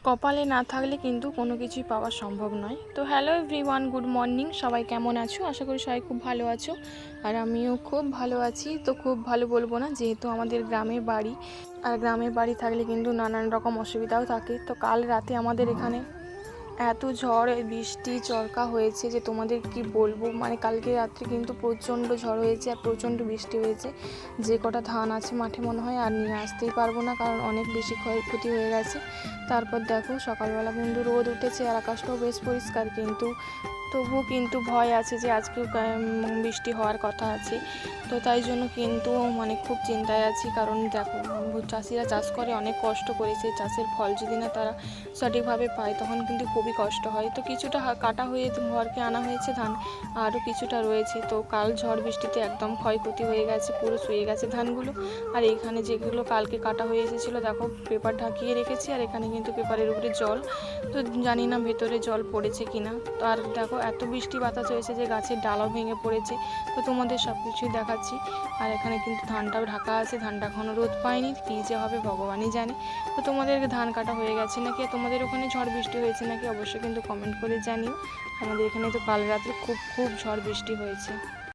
কপালে না থাকলে কিন্তু কোনো কিছুই পাওয়া সম্ভব নয়। তো হ্যালো এভরিওয়ান, গুড মর্নিং। সবাই কেমন আছো? আশা করি সবাই খুব ভালো আছো, আর আমিও খুব ভালো আছি। তো খুব ভালো বলবো না, যেহেতু আমাদের গ্রামে বাড়ি, আর গ্রামে বাড়ি থাকলে কিন্তু নানান রকম অসুবিধাও থাকে। তো কাল রাতে আমাদের এখানে এত ঝড় বৃষ্টি চরকা হয়েছে যে তোমাদের কি বলবো। মানে কালকে রাত্রে কিন্তু প্রচণ্ড ঝড় হয়েছে আর প্রচণ্ড বৃষ্টি হয়েছে। যে কটা ধান আছে মাঠে মনে হয় আর নিয়ে আসতেই পারবো না, কারণ অনেক বেশি ক্ষয়ক্ষতি হয়ে গেছে। তারপর দেখো সকালবেলা কিন্তু রোদ উঠেছে আর আকাশটাও বেশ পরিষ্কার, কিন্তু তবুও কিন্তু ভয় আছে যে আজকেও বৃষ্টি হওয়ার কথা আছে। তো তাই জন্য কিন্তু মানে খুব চিন্তায় আছি, কারণ দেখো চাষিরা চাষ করে, অনেক কষ্ট করে, সেই চাষের ফল যদি না তারা সঠিকভাবে পায় তখন কিন্তু খুবই কষ্ট হয়। তো কিছুটা কাটা হয়ে ঘরকে আনা হয়েছে ধান, আরও কিছুটা রয়েছে। তো কাল ঝড় বৃষ্টিতে একদম ক্ষয়ক্ষতি হয়ে গেছে, পুরো শুয়ে গেছে ধানগুলো। আর এইখানে যেগুলো কালকে কাটা হয়ে এসেছিলো দেখো পেপার ঢাকিয়ে রেখেছি, আর এখানে কিন্তু পেপারের উপরে জল, তো জানি না ভেতরে জল পড়েছে কিনা। তো আর দেখো এত বৃষ্টি বাতাস হয়েছে যে গাছের ডালাও ভেঙে পড়েছে। তো তোমাদের সব কিছুই দেখাচ্ছি। আর এখানে কিন্তু ধানটাও ঢাকা আছে, ধানটা এখনও রোদ পায়নি, কী যে হবে ভগবানই জানে। তো তোমাদের ধান কাটা হয়ে গেছে নাকি, তোমাদের ওখানে ঝড় বৃষ্টি হয়েছে নাকি অবশ্যই কিন্তু কমেন্ট করে জানিও। আমাদের এখানে তো কাল রাত্রে খুব ঝড় বৃষ্টি হয়েছে।